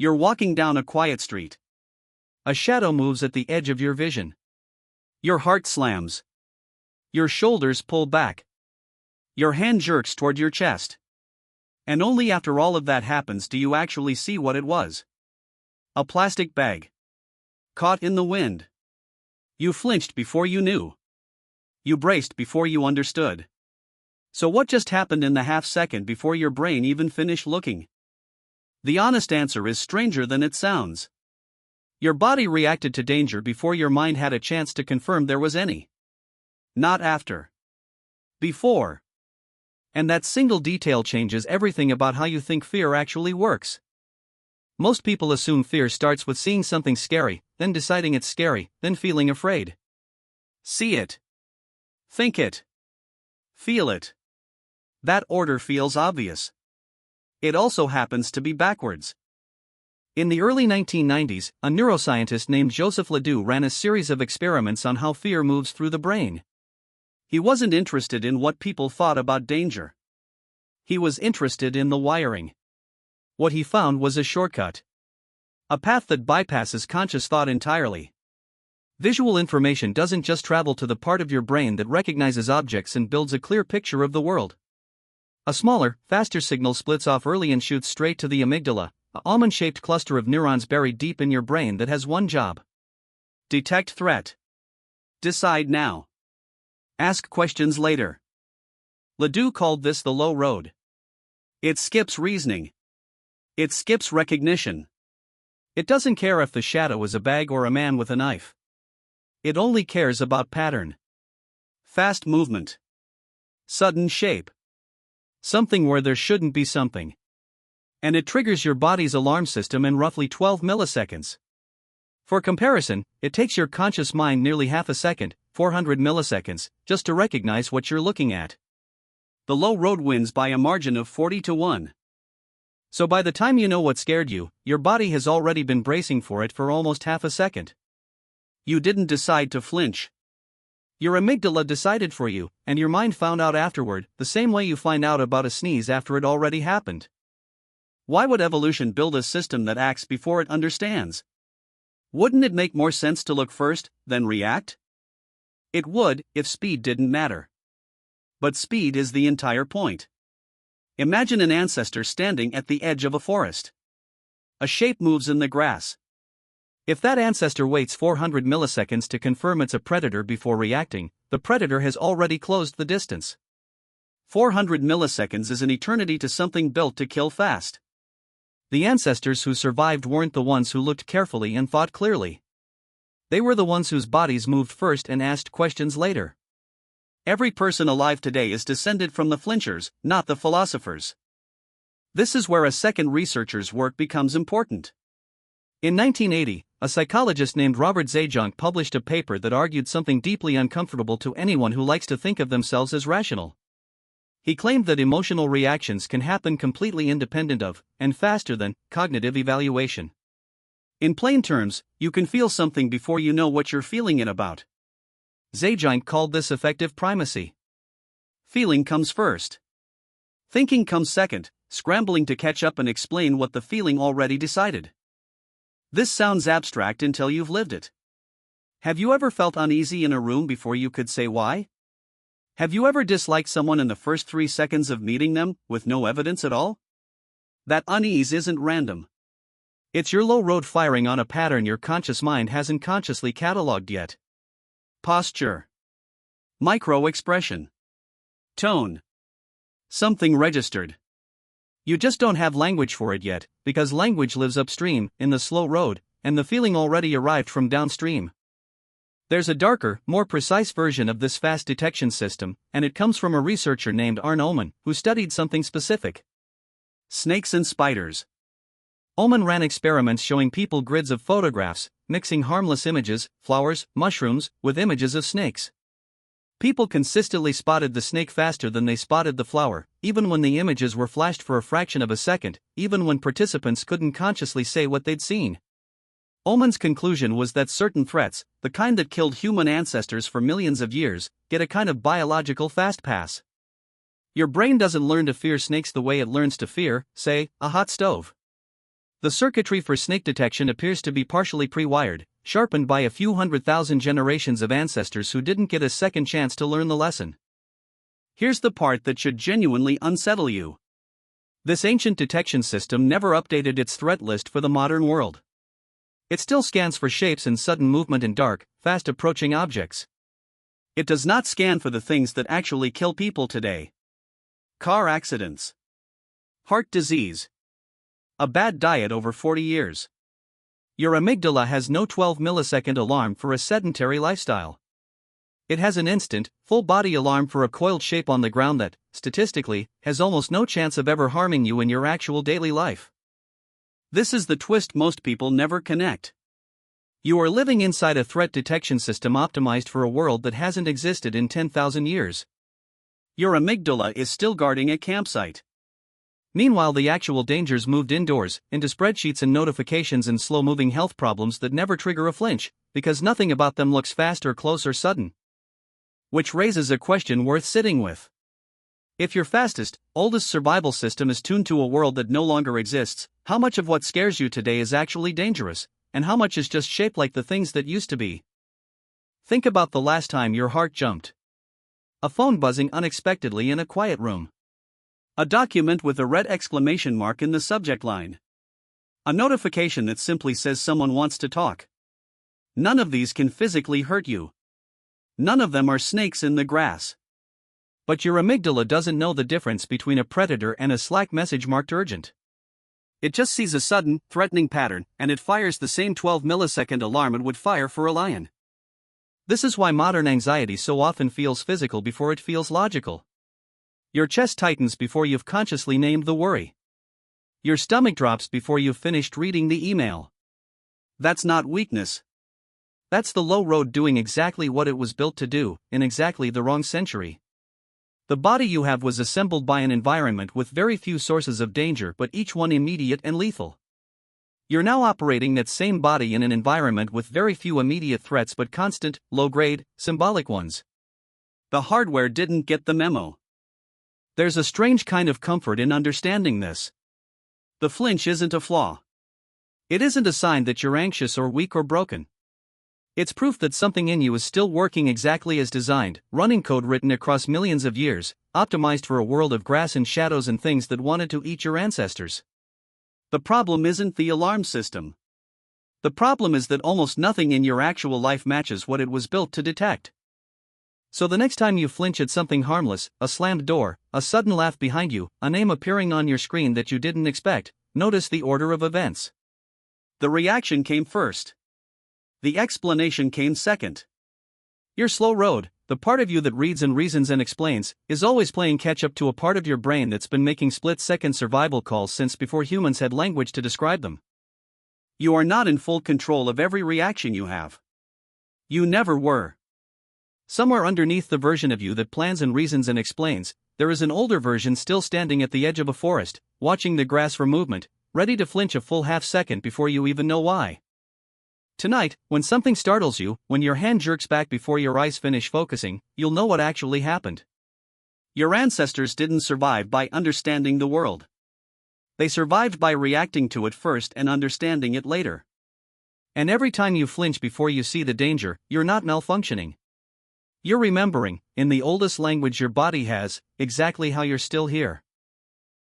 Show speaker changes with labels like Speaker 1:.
Speaker 1: You're walking down a quiet street. A shadow moves at the edge of your vision. Your heart slams. Your shoulders pull back. Your hand jerks toward your chest. And only after all of that happens do you actually see what it was. A plastic bag. Caught in the wind. You flinched before you knew. You braced before you understood. So what just happened in the half second before your brain even finished looking? The honest answer is stranger than it sounds. Your body reacted to danger before your mind had a chance to confirm there was any. Not after. Before. And that single detail changes everything about how you think fear actually works. Most people assume fear starts with seeing something scary, then deciding it's scary, then feeling afraid. See it. Think it. Feel it. That order feels obvious. It also happens to be backwards. In the early 1990s, a neuroscientist named LeDoux ran a series of experiments on how fear moves through the brain. He wasn't interested in what people thought about danger. He was interested in the wiring. What he found was a shortcut. A path that bypasses conscious thought entirely. Visual information doesn't just travel to the part of your brain that recognizes objects and builds a clear picture of the world. A smaller, faster signal splits off early and shoots straight to the amygdala, an almond-shaped cluster of neurons buried deep in your brain that has one job. Detect threat. Decide now. Ask questions later. LeDoux called this the low road. It skips reasoning. It skips recognition. It doesn't care if the shadow is a bag or a man with a knife. It only cares about pattern. Fast movement. Sudden shape. Something where there shouldn't be something. And it triggers your body's alarm system in roughly 12 milliseconds. For comparison, it takes your conscious mind nearly half a second, 400 milliseconds, just to recognize what you're looking at. The low road wins by a margin of 40-1. So by the time you know what scared you, your body has already been bracing for it for almost half a second. You didn't decide to flinch. Your amygdala decided for you, and your mind found out afterward, the same way you find out about a sneeze after it already happened. Why would evolution build a system that acts before it understands? Wouldn't it make more sense to look first, then react? It would, if speed didn't matter. But speed is the entire point. Imagine an ancestor standing at the edge of a forest. A shape moves in the grass. If that ancestor waits 400 milliseconds to confirm it's a predator before reacting, the predator has already closed the distance. 400 milliseconds is an eternity to something built to kill fast. The ancestors who survived weren't the ones who looked carefully and thought clearly. They were the ones whose bodies moved first and asked questions later. Every person alive today is descended from the flinchers, not the philosophers. This is where a second researcher's work becomes important. In 1980, a psychologist named Zajonc published a paper that argued something deeply uncomfortable to anyone who likes to think of themselves as rational. He claimed that emotional reactions can happen completely independent of, and faster than, cognitive evaluation. In plain terms, you can feel something before you know what you're feeling it about. Zajonc called this affective primacy. Feeling comes first. Thinking comes second, scrambling to catch up and explain what the feeling already decided. This sounds abstract until you've lived it. Have you ever felt uneasy in a room before you could say why? Have you ever disliked someone in the first 3 seconds of meeting them, with no evidence at all? That unease isn't random. It's your low road firing on a pattern your conscious mind hasn't consciously cataloged yet. Posture. Micro-expression. Tone. Something registered. You just don't have language for it yet, because language lives upstream, in the slow road, and the feeling already arrived from downstream. There's a darker, more precise version of this fast detection system, and it comes from a researcher named Öhman, who studied something specific. Snakes and spiders. Öhman ran experiments showing people grids of photographs, mixing harmless images, flowers, mushrooms, with images of snakes. People consistently spotted the snake faster than they spotted the flower, even when the images were flashed for a fraction of a second, even when participants couldn't consciously say what they'd seen. Öhman's conclusion was that certain threats, the kind that killed human ancestors for millions of years, get a kind of biological fast pass. Your brain doesn't learn to fear snakes the way it learns to fear, say, a hot stove. The circuitry for snake detection appears to be partially pre-wired, sharpened by a few 100,000 generations of ancestors who didn't get a second chance to learn the lesson. Here's the part that should genuinely unsettle you. This ancient detection system never updated its threat list for the modern world. It still scans for shapes and sudden movement in dark, fast-approaching objects. It does not scan for the things that actually kill people today. Car accidents, heart disease, a bad diet over 40 years. Your amygdala has no 12-millisecond alarm for a sedentary lifestyle. It has an instant, full-body alarm for a coiled shape on the ground that, statistically, has almost no chance of ever harming you in your actual daily life. This is the twist most people never connect. You are living inside a threat detection system optimized for a world that hasn't existed in 10,000 years. Your amygdala is still guarding a campsite. Meanwhile, the actual dangers moved indoors, into spreadsheets and notifications and slow-moving health problems that never trigger a flinch, because nothing about them looks fast or close or sudden. Which raises a question worth sitting with. If your fastest, oldest survival system is tuned to a world that no longer exists, how much of what scares you today is actually dangerous, and how much is just shaped like the things that used to be? Think about the last time your heart jumped. A phone buzzing unexpectedly in a quiet room. A document with a red exclamation mark in the subject line. A notification that simply says someone wants to talk. None of these can physically hurt you. None of them are snakes in the grass. But your amygdala doesn't know the difference between a predator and a Slack message marked urgent. It just sees a sudden, threatening pattern, and it fires the same 12-millisecond alarm it would fire for a lion. This is why modern anxiety so often feels physical before it feels logical. Your chest tightens before you've consciously named the worry. Your stomach drops before you've finished reading the email. That's not weakness. That's the low road doing exactly what it was built to do, in exactly the wrong century. The body you have was assembled by an environment with very few sources of danger, but each one immediate and lethal. You're now operating that same body in an environment with very few immediate threats but constant, low-grade, symbolic ones. The hardware didn't get the memo. There's a strange kind of comfort in understanding this. The flinch isn't a flaw. It isn't a sign that you're anxious or weak or broken. It's proof that something in you is still working exactly as designed, running code written across millions of years, optimized for a world of grass and shadows and things that wanted to eat your ancestors. The problem isn't the alarm system. The problem is that almost nothing in your actual life matches what it was built to detect. So the next time you flinch at something harmless, a slammed door, a sudden laugh behind you, a name appearing on your screen that you didn't expect, notice the order of events. The reaction came first. The explanation came second. Your slow road, the part of you that reads and reasons and explains, is always playing catch-up to a part of your brain that's been making split-second survival calls since before humans had language to describe them. You are not in full control of every reaction you have. You never were. Somewhere underneath the version of you that plans and reasons and explains, there is an older version still standing at the edge of a forest, watching the grass for movement, ready to flinch a full half-second before you even know why. Tonight, when something startles you, when your hand jerks back before your eyes finish focusing, you'll know what actually happened. Your ancestors didn't survive by understanding the world. They survived by reacting to it first and understanding it later. And every time you flinch before you see the danger, you're not malfunctioning. You're remembering, in the oldest language your body has, exactly how you're still here.